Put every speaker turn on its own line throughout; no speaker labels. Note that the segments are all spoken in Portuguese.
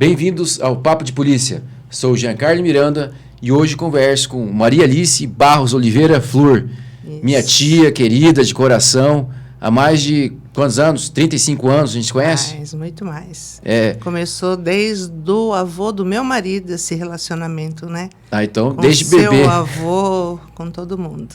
Bem-vindos ao Papo de Polícia. Sou Giancarlo Miranda e hoje converso com Maria Alice Barros Oliveira Flor, minha tia querida de coração, há mais de quantos anos? 35 anos, a gente se conhece?
Muito mais.
É.
Começou desde o avô do meu marido, esse relacionamento, né?
Então,
com
desde bebê.
Seu avô, com todo mundo.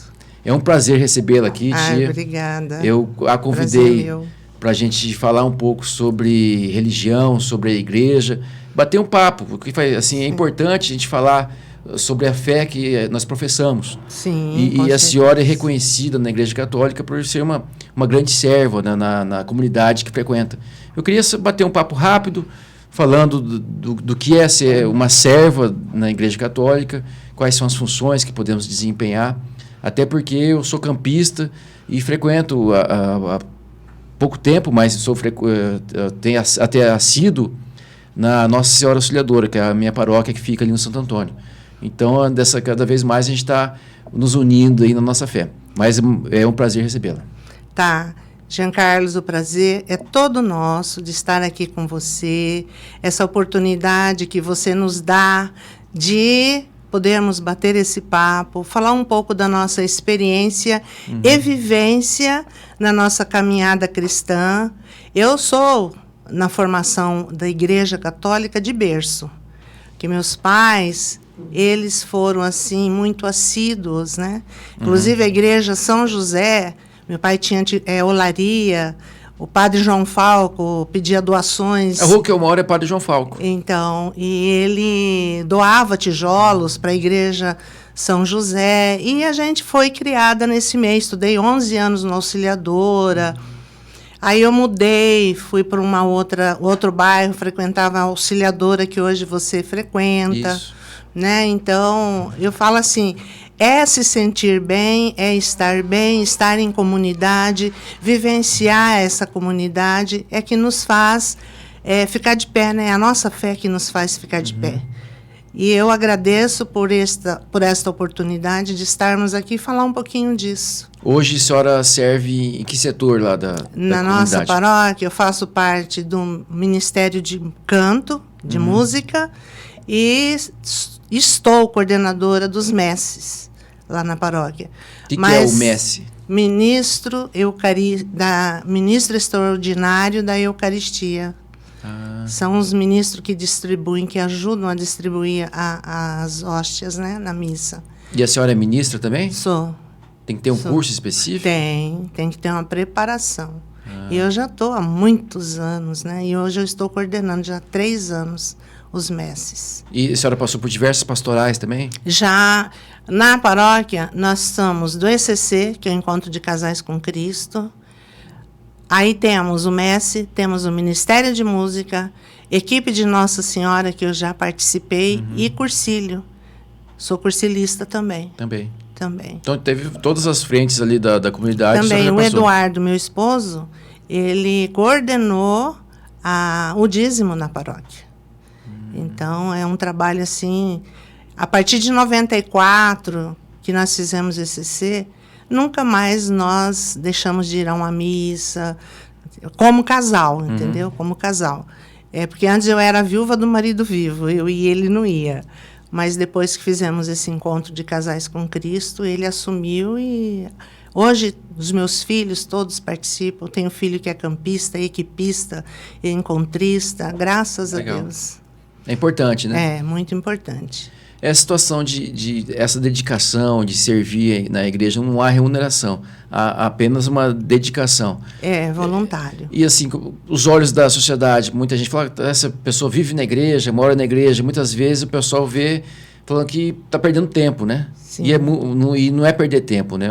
É um prazer recebê-la aqui, tia.
Obrigada.
Eu a convidei para a gente falar um pouco sobre religião, sobre a igreja, bater um papo, porque assim, é importante a gente falar sobre a fé que nós professamos.
Sim,
e a senhora é reconhecida na Igreja Católica por ser uma grande serva na comunidade que frequenta. Eu queria bater um papo rápido, falando do que é ser uma serva na Igreja Católica, quais são as funções que podemos desempenhar, até porque eu sou campista e frequento há pouco tempo, mas tenho até assíduo na Nossa Senhora Auxiliadora, que é a minha paróquia que fica ali no Santo Antônio. Então, cada vez mais a gente está nos unindo aí na nossa fé. Mas é um prazer recebê-la.
Tá. Giancarlo, o prazer é todo nosso de estar aqui com você, essa oportunidade que você nos dá de podermos bater esse papo, falar um pouco da nossa experiência e vivência na nossa caminhada cristã. Eu sou, na formação da Igreja Católica, de berço, que meus pais, eles foram, assim, muito assíduos, né? Inclusive, a Igreja São José, meu pai tinha olaria, o padre João Falco pedia doações.
A rua que eu moro é Padre João Falco.
Então, e ele doava tijolos para a Igreja São José, e a gente foi criada nesse meio. Estudei 11 anos na Auxiliadora. Aí eu mudei, fui para outro bairro, frequentava a Auxiliadora que hoje você frequenta.
Isso.
Né? Então, eu falo assim, é se sentir bem, é estar em comunidade, vivenciar essa comunidade, é que nos faz ficar de pé, né? A nossa fé que nos faz ficar de pé. E eu agradeço por esta oportunidade de estarmos aqui e falar um pouquinho disso.
Hoje a senhora serve em que setor lá da
Na nossa paróquia, eu faço parte do Ministério de Canto, de Música, e estou coordenadora dos messes lá na paróquia.
O que é o messe?
Ministro extraordinário da Eucaristia. São os ministros que distribuem, que ajudam a distribuir as hóstias, né, na missa.
E a senhora é ministra também?
Sou.
Tem que ter um curso específico?
Tem que ter uma preparação. E eu já estou há muitos anos, né? E hoje eu estou coordenando já há 3 anos os messes. E
a senhora passou por diversas pastorais também?
Já. Na paróquia, nós somos do ECC, que é o Encontro de Casais com Cristo. Aí temos o messe, temos o Ministério de Música, equipe de Nossa Senhora, que eu já participei, e cursílio. Sou cursilista também.
Também.
Então,
teve todas as frentes ali da comunidade.
Também, o Eduardo, meu esposo, ele coordenou o dízimo na paróquia. Então, é um trabalho assim... A partir de 94, que nós fizemos ECC, nunca mais nós deixamos de ir a uma missa, como casal, entendeu? Como casal. Porque antes eu era a viúva do marido vivo, eu e ele não ia. Mas depois que fizemos esse encontro de casais com Cristo, ele assumiu e... Hoje, os meus filhos todos participam. Eu tenho um filho que é campista, equipista, encontrista, graças a Deus.
É importante, né?
É, muito importante.
Essa situação essa dedicação de servir na igreja, não há remuneração, há apenas uma dedicação.
É voluntário.
E assim, os olhos da sociedade, muita gente fala que essa pessoa vive na igreja, mora na igreja, muitas vezes o pessoal vê falando que está perdendo tempo, né? Sim. E não é perder tempo, né?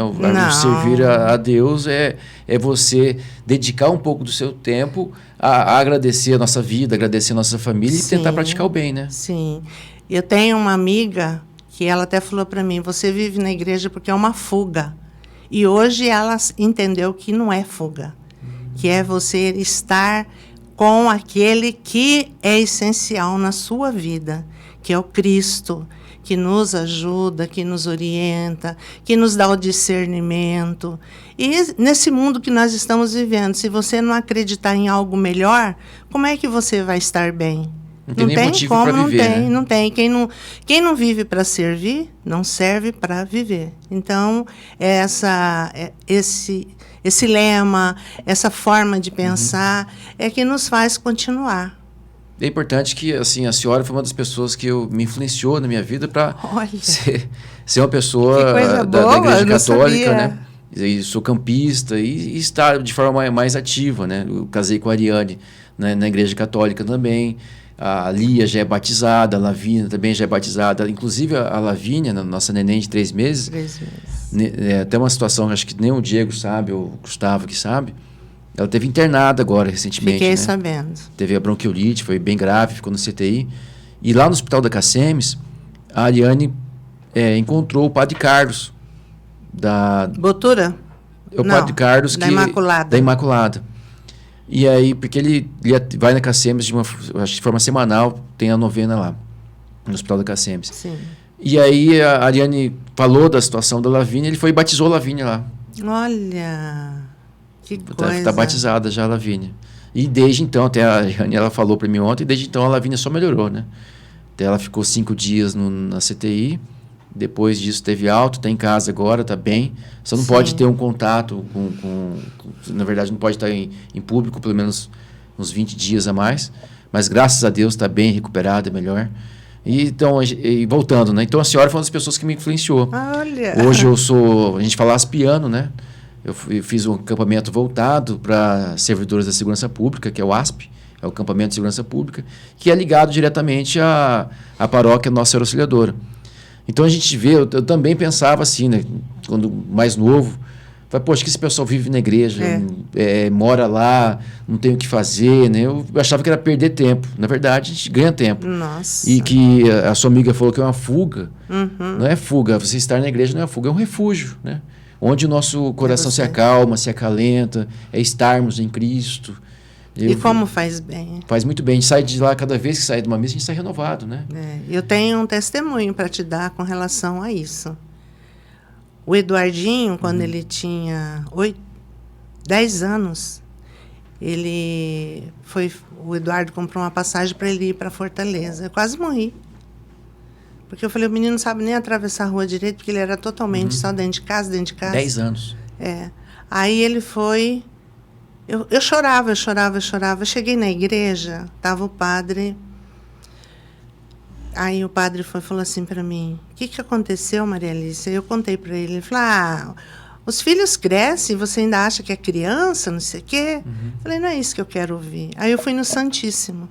Servir a Deus é você dedicar um pouco do seu tempo a agradecer a nossa vida, agradecer a nossa família. Sim. E tentar praticar o bem, né?
Sim. Eu tenho uma amiga que ela até falou para mim, você vive na igreja porque é uma fuga. E hoje ela entendeu que não é fuga, que é você estar com aquele que é essencial na sua vida, que é o Cristo, que nos ajuda, que nos orienta, que nos dá o discernimento. E nesse mundo que nós estamos vivendo, se você não acreditar em algo melhor, como é que você vai estar bem?
Não tem nem motivo para viver, né?
Não tem. Quem não vive para servir, não serve para viver. Então, esse lema, essa forma de pensar é que nos faz continuar.
É importante que, assim, a senhora foi uma das pessoas que me influenciou na minha vida para ser uma pessoa da Igreja Católica, né? E sou campista e estar de forma mais ativa, né? Eu casei com a Ariane, né, na Igreja Católica também. A Lia já é batizada, a Lavínia também já é batizada. Inclusive, a Lavínia, nossa neném de 3 meses.
3 meses.
Até uma situação que acho que nem o Diego sabe, ou o Gustavo que sabe. Ela teve internada agora, recentemente.
Fiquei
né?
sabendo.
Teve a bronquiolite, foi bem grave, ficou no CTI. E lá no Hospital da Cacemes, a Ariane encontrou o Padre Carlos.
Botura?
O Padre Carlos
da Imaculada.
Da Imaculada. E aí, porque ele vai na Cacemes de forma semanal, tem a novena lá, no Hospital da Cacemes.
Sim.
E aí a Ariane falou da situação da Lavínia, ele foi e batizou a Lavínia lá.
Olha, que coisa.
Está batizada já a Lavínia. E desde então, até a Ariane, ela falou para mim ontem, desde então a Lavínia só melhorou, né? Até ela ficou 5 dias na CTI, depois disso teve alta, está em casa agora, está bem. Só não pode ter um contato na verdade não pode estar em público, pelo menos uns 20 dias a mais. Mas graças a Deus está bem recuperada, melhor. Então, voltando, né? Então a senhora foi uma das pessoas que me influenciou.
Olha.
Hoje a gente fala aspiano, né? Eu fiz um acampamento voltado para servidores da segurança pública, que é o ASP, é o acampamento de segurança pública, que é ligado diretamente à paróquia Nossa Senhora Auxiliadora. Então a gente vê, eu também pensava assim, né? Quando mais novo, falei, poxa, que esse pessoal vive na igreja, mora lá, não tem o que fazer, né? Eu achava que era perder tempo. Na verdade, a gente ganha tempo.
Nossa.
E que a sua amiga falou que é uma fuga. Não é fuga, você estar na igreja não é fuga, é um refúgio, né? Onde o nosso coração se acalma, se acalenta, é estarmos em Cristo.
E como faz bem.
Faz muito bem. A gente sai de lá, cada vez que sai de uma missa, a gente sai renovado, né?
Eu tenho um testemunho para te dar com relação a isso. O Eduardinho, quando ele tinha 10 anos, o Eduardo comprou uma passagem para ele ir para Fortaleza. Eu quase morri. Porque eu falei, o menino não sabe nem atravessar a rua direito, porque ele era totalmente só dentro de casa.
10 anos.
Aí ele foi... Eu chorava. Eu cheguei na igreja, estava o padre. Aí o padre falou assim para mim, o que aconteceu, Maria Alice? Eu contei para ele. Ele falou, os filhos crescem, você ainda acha que é criança, não sei o quê? Falei, não é isso que eu quero ouvir. Aí eu fui no Santíssimo.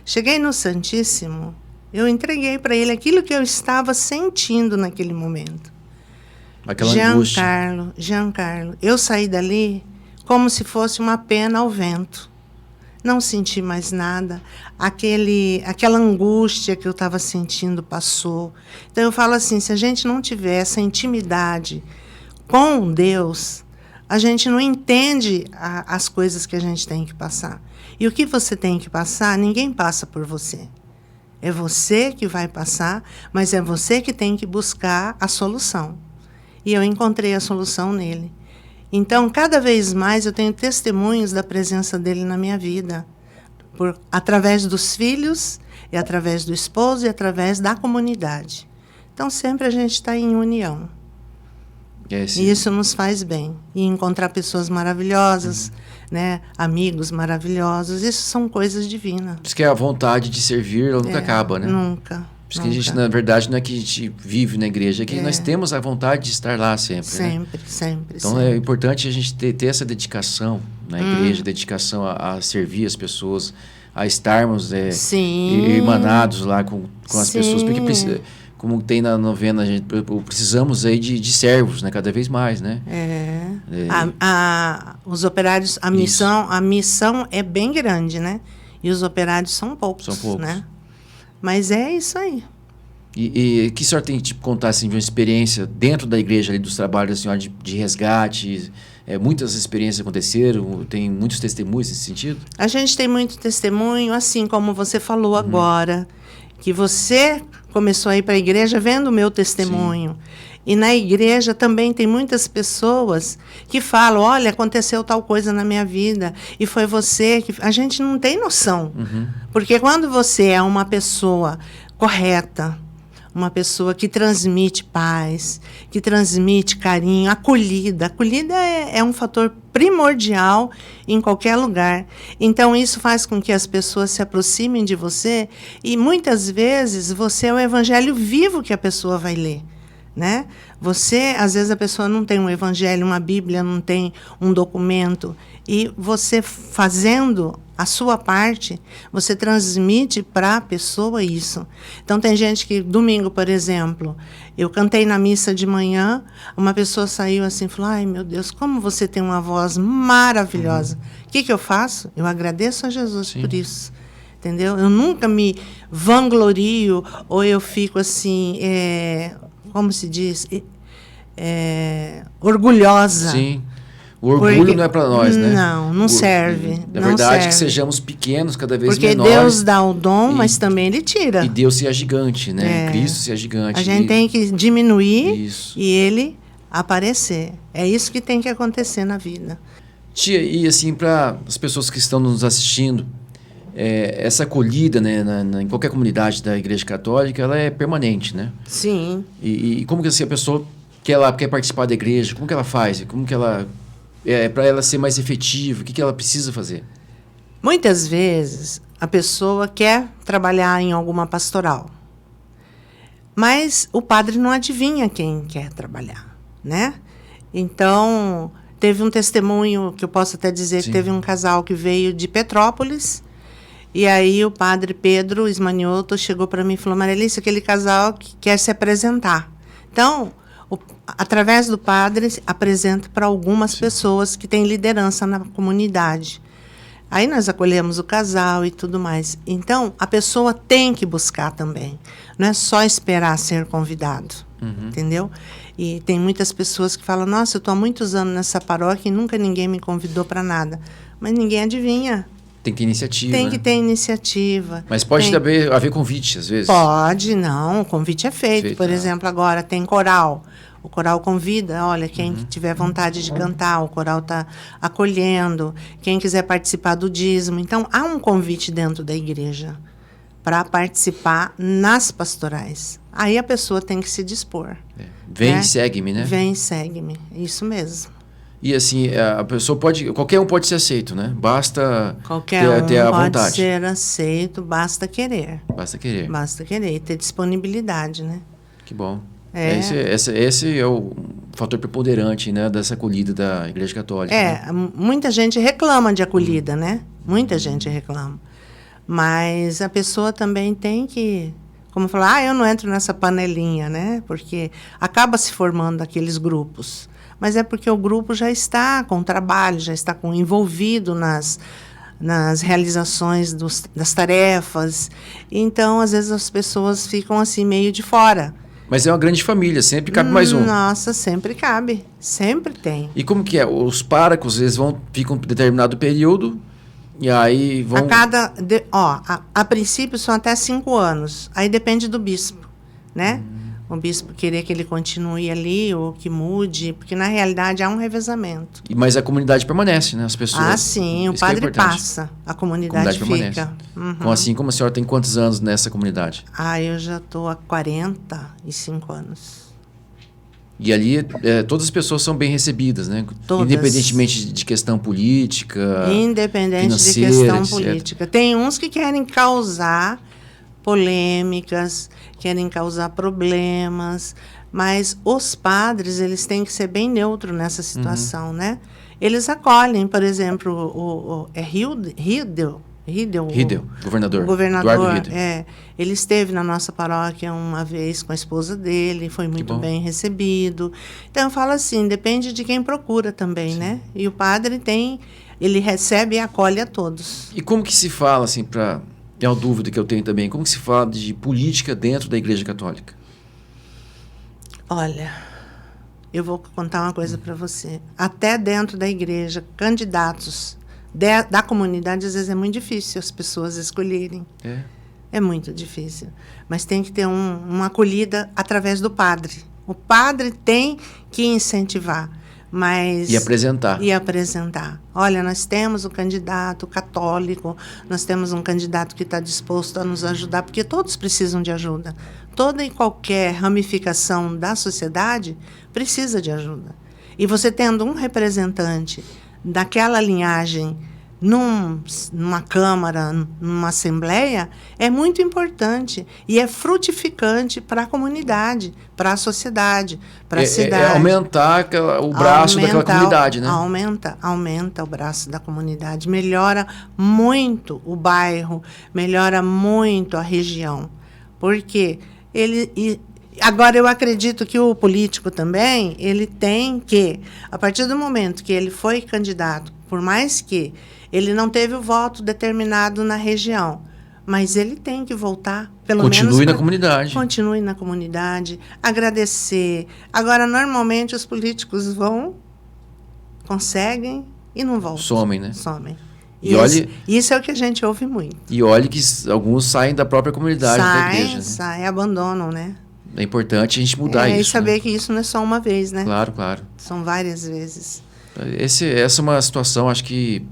Cheguei no Santíssimo, eu entreguei para ele aquilo que eu estava sentindo naquele momento.
Aquela angústia.
Giancarlo, eu saí dali como se fosse uma pena ao vento. Não senti mais nada. Aquela angústia que eu estava sentindo passou. Então, eu falo assim, se a gente não tiver essa intimidade com Deus, a gente não entende as coisas que a gente tem que passar. E o que você tem que passar, ninguém passa por você. É você que vai passar, mas é você que tem que buscar a solução. E eu encontrei a solução nele. Então, cada vez mais eu tenho testemunhos da presença dele na minha vida, através dos filhos, e através do esposo, e através da comunidade. Então, sempre a gente está em união. E isso nos faz bem. E encontrar pessoas maravilhosas, né? Amigos maravilhosos, isso são coisas divinas.
Por isso que a vontade de servir, ela nunca acaba, né?
Nunca.
Por isso que a gente, na verdade, não é que a gente vive na igreja, é que nós temos a vontade de estar lá sempre.
Sempre.
Então é importante a gente ter essa dedicação na igreja, dedicação a servir as pessoas, a estarmos irmanados lá com as pessoas, porque como tem na novena, precisamos aí de servos, né? Cada vez mais, né?
Os operários, a missão é bem grande, né? E os operários são poucos, né? Mas é isso aí.
E que a senhora tem que contar assim, de uma experiência dentro da igreja, ali, dos trabalhos da senhora de resgate? Muitas experiências aconteceram? Tem muitos testemunhos nesse sentido?
A gente tem muito testemunho, assim como você falou agora, que você começou a ir para a igreja vendo o meu testemunho. E na igreja também tem muitas pessoas que falam, olha, aconteceu tal coisa na minha vida, e foi você que... A gente não tem noção. Porque quando você é uma pessoa correta, uma pessoa que transmite paz, que transmite carinho, acolhida. Acolhida é um fator primordial em qualquer lugar. Então, isso faz com que as pessoas se aproximem de você e, muitas vezes, você é o evangelho vivo que a pessoa vai ler. Né? Você, às vezes, a pessoa não tem um evangelho, uma Bíblia, não tem um documento. E você, fazendo a sua parte, você transmite para a pessoa isso. Então, tem gente que, domingo, por exemplo, eu cantei na missa de manhã, uma pessoa saiu assim e falou, ai, meu Deus, como você tem uma voz maravilhosa. O que eu faço? Eu agradeço a Jesus por isso. Entendeu? Eu nunca me vanglorio ou eu fico assim... como se diz, orgulhosa.
Sim. O orgulho não é para nós, né?
Não serve.
Na verdade, que sejamos pequenos, cada vez
porque
menores.
Porque Deus dá o dom, mas também Ele tira.
E Deus seja gigante, né? Cristo seja gigante.
A gente tem que diminuir e Ele aparecer. É isso que tem que acontecer na vida.
Tia, e assim, para as pessoas que estão nos assistindo, essa acolhida, né, em qualquer comunidade da Igreja Católica, ela é permanente, né?
Sim.
E como que assim, a pessoa quer participar da igreja, como que ela faz? Como que ela... para ela ser mais efetiva, o que ela precisa fazer?
Muitas vezes, a pessoa quer trabalhar em alguma pastoral, mas o padre não adivinha quem quer trabalhar, né? Então, teve um testemunho, que eu posso até dizer, que teve um casal que veio de Petrópolis. E aí o padre Pedro Ismanioto chegou para mim e falou, Marilice, aquele casal que quer se apresentar. Então, através do padre, apresenta para algumas pessoas que têm liderança na comunidade. Aí nós acolhemos o casal e tudo mais. Então, a pessoa tem que buscar também. Não é só esperar ser convidado, entendeu? E tem muitas pessoas que falam, nossa, eu estou há muitos anos nessa paróquia e nunca ninguém me convidou para nada. Mas ninguém adivinha.
Tem que ter iniciativa.
Tem que ter iniciativa.
Mas pode haver convite, às vezes?
Pode, não. O convite é feito. Por exemplo, agora tem coral. O coral convida, olha, quem tiver vontade de cantar, o coral está acolhendo. Quem quiser participar do dízimo. Então, há um convite dentro da igreja para participar nas pastorais. Aí a pessoa tem que se dispor.
Vem e segue-me, né?
Vem e segue-me. Isso mesmo.
E assim, a pessoa qualquer um pode ser aceito, né? Basta ter a vontade.
Pode ser aceito, basta querer.
Basta querer.
Basta querer e ter disponibilidade, né?
Que bom. Esse é o fator preponderante, né, dessa acolhida da Igreja Católica. Né?
Muita gente reclama de acolhida, né? Muita gente reclama. Mas a pessoa também tem que, como falar, eu não entro nessa panelinha, né? Porque acaba se formando aqueles grupos. Mas é porque o grupo já está com trabalho, já está envolvido nas realizações das tarefas. Então, às vezes, as pessoas ficam assim, meio de fora.
Mas é uma grande família, sempre cabe mais um.
Nossa, sempre cabe. Sempre tem.
E como que é? Os párocos, eles ficam um determinado período e aí vão...
A princípio são até 5 anos. Aí depende do bispo, né? O bispo querer que ele continue ali ou que mude, porque na realidade há um revezamento.
Mas a comunidade permanece, né? As pessoas.
Ah, sim, o padre passa, a comunidade fica.
Então, assim, como a senhora tem quantos anos nessa comunidade?
Eu já estou há 45 anos.
E ali todas as pessoas são bem recebidas, né?
Todas.
Independentemente de questão política,
independente de questão política. Tem uns que querem causar polêmicas, querem causar problemas, mas os padres, eles têm que ser bem neutros nessa situação, né? Eles acolhem, por exemplo, Riedel,
governador.
O governador,
Eduardo Riedel.
Ele esteve na nossa paróquia uma vez com a esposa dele, foi muito bem recebido. Então, eu falo assim, depende de quem procura também, né? E o padre ele recebe e acolhe a todos.
E como que se fala, assim, é uma dúvida que eu tenho também. Como que se fala de política dentro da Igreja Católica?
Olha, eu vou contar uma coisa para você. Até dentro da igreja, candidatos da comunidade, às vezes é muito difícil as pessoas escolherem. É muito difícil. Mas tem que ter uma acolhida através do padre. O padre tem que incentivar. Mas,
E apresentar.
E apresentar. Olha, nós temos um candidato católico, nós temos um candidato que está disposto a nos ajudar, porque todos precisam de ajuda. Toda e qualquer ramificação da sociedade precisa de ajuda. E você tendo um representante daquela linhagem numa Câmara, numa Assembleia, é muito importante e é frutificante para a comunidade, para a sociedade, para a cidade.
Aumentar o braço daquela comunidade, né?
Aumenta o braço da comunidade, melhora muito o bairro, melhora muito a região. Porque agora, eu acredito que o político também, ele tem que, a partir do momento que ele foi candidato, por mais que ele não teve o voto determinado na região, mas ele tem que voltar, pelo menos...
Continue na comunidade.
Continue na comunidade, agradecer. Agora, normalmente, os políticos conseguem e não voltam.
Somem, né?
Somem.
Isso
é o que a gente ouve muito.
E olhe que alguns saem da própria comunidade da igreja. Né?
Saem, abandonam, né?
É importante a gente mudar isso.
E saber,
né?
que isso não é só uma vez, né?
Claro.
São várias vezes.
Essa é uma situação, acho que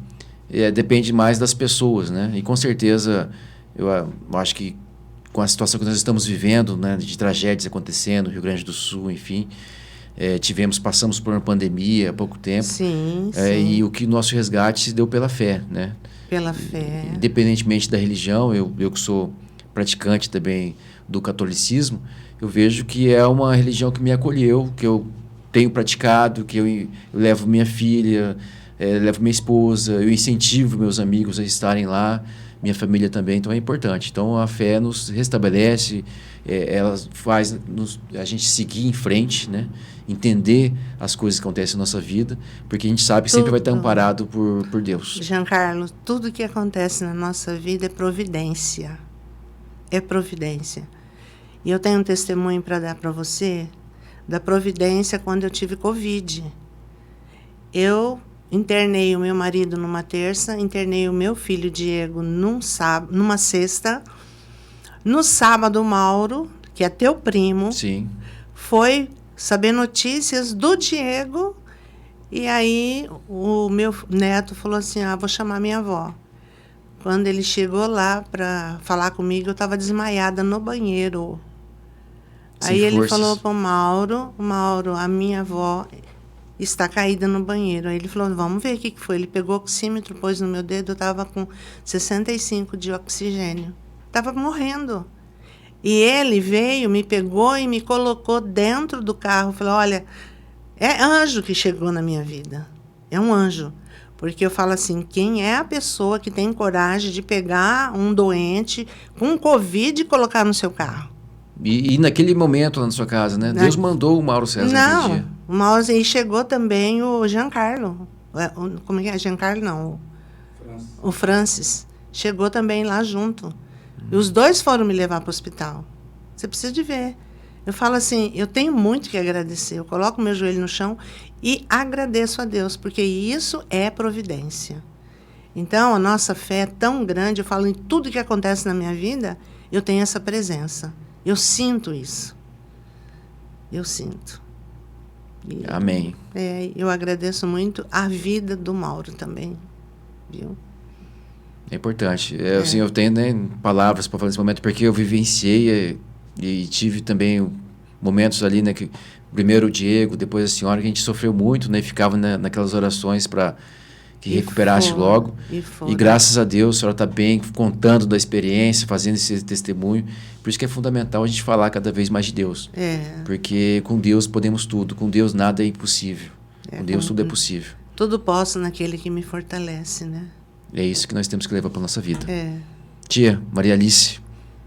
depende mais das pessoas, né? E com certeza, eu acho que com a situação que nós estamos vivendo, né, de tragédias acontecendo no Rio Grande do Sul, enfim, passamos por uma pandemia há pouco tempo.
Sim.
E o que nosso resgate se deu pela fé, né?
Pela fé.
Independentemente da religião, eu que sou praticante também do catolicismo, eu vejo que é uma religião que me acolheu, que eu tenho praticado, que eu levo minha filha, levo minha esposa, eu incentivo meus amigos a estarem lá, minha família também, então é importante. Então a fé nos restabelece, ela faz a gente seguir em frente, né? Entender as coisas que acontecem na nossa vida, porque a gente sabe que sempre vai estar amparado por Deus.
Giancarlo, tudo que acontece na nossa vida é providência. É providência. E eu tenho um testemunho para dar para você da providência quando eu tive Covid. Eu internei o meu marido numa terça, internei o meu filho Diego numa sexta. No sábado, o Mauro, que é teu primo,
Sim.
foi saber notícias do Diego, e aí o meu neto falou assim, vou chamar minha avó. Quando ele chegou lá para falar comigo, eu estava desmaiada no banheiro. Aí ele falou para o Mauro, a minha avó está caída no banheiro. Aí ele falou, vamos ver o que foi. Ele pegou o oxímetro, pôs no meu dedo, eu estava com 65 de oxigênio. Estava morrendo. E ele veio, me pegou e me colocou dentro do carro. Falou, olha, é anjo que chegou na minha vida. É um anjo. Porque eu falo assim, quem é a pessoa que tem coragem de pegar um doente com Covid e colocar no seu carro?
E naquele momento lá na sua casa, né? Deus mandou o Mauro César naquele dia.
Não, o Mauro, e chegou também o Giancarlo. Como é que é? Giancarlo não. O Francis. Chegou também lá junto. E os dois foram me levar para o hospital. Você precisa de ver. Eu falo assim, eu tenho muito que agradecer. Eu coloco meu joelho no chão e agradeço a Deus, porque isso é providência. Então, a nossa fé é tão grande, eu falo em tudo que acontece na minha vida, eu tenho essa presença. Eu sinto isso. Eu sinto.
Amém.
Eu agradeço muito a vida do Mauro também, viu?
É importante. Assim, eu tenho, né, palavras para falar nesse momento, porque eu vivenciei e tive também momentos ali, né, que primeiro o Diego, depois a senhora, que a gente sofreu muito, né, ficava naquelas orações para que recuperasse logo. E graças a Deus a senhora está bem, contando da experiência, fazendo esse testemunho. Por isso que é fundamental a gente falar cada vez mais de Deus. Porque com Deus podemos tudo, com Deus nada é impossível. Com Deus tudo é possível.
Tudo posso naquele que me fortalece, né?
É isso que nós temos que levar para a nossa vida. Tia, Maria Alice,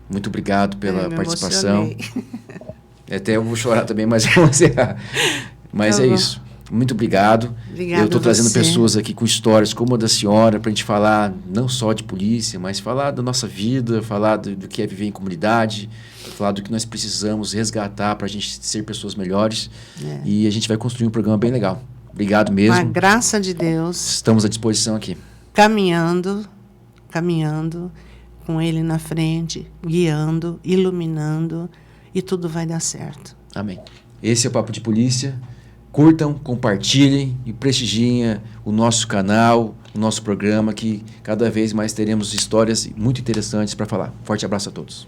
muito obrigado pela participação. Até eu vou chorar também, mas vamos encerrar. Mas tá isso. Muito obrigado.
Obrigada.
Eu estou trazendo pessoas aqui com histórias como a da senhora, para a gente falar não só de polícia, mas falar da nossa vida, falar do que é viver em comunidade, falar do que nós precisamos resgatar para a gente ser pessoas melhores. E a gente vai construir um programa bem legal. Obrigado mesmo.
Com a graça de Deus.
Estamos à disposição aqui.
Caminhando, com Ele na frente, guiando, iluminando, e tudo vai dar certo.
Amém. Esse é o Papo de Polícia. Curtam, compartilhem e prestigiem o nosso canal, o nosso programa, que cada vez mais teremos histórias muito interessantes para falar. Forte abraço a todos.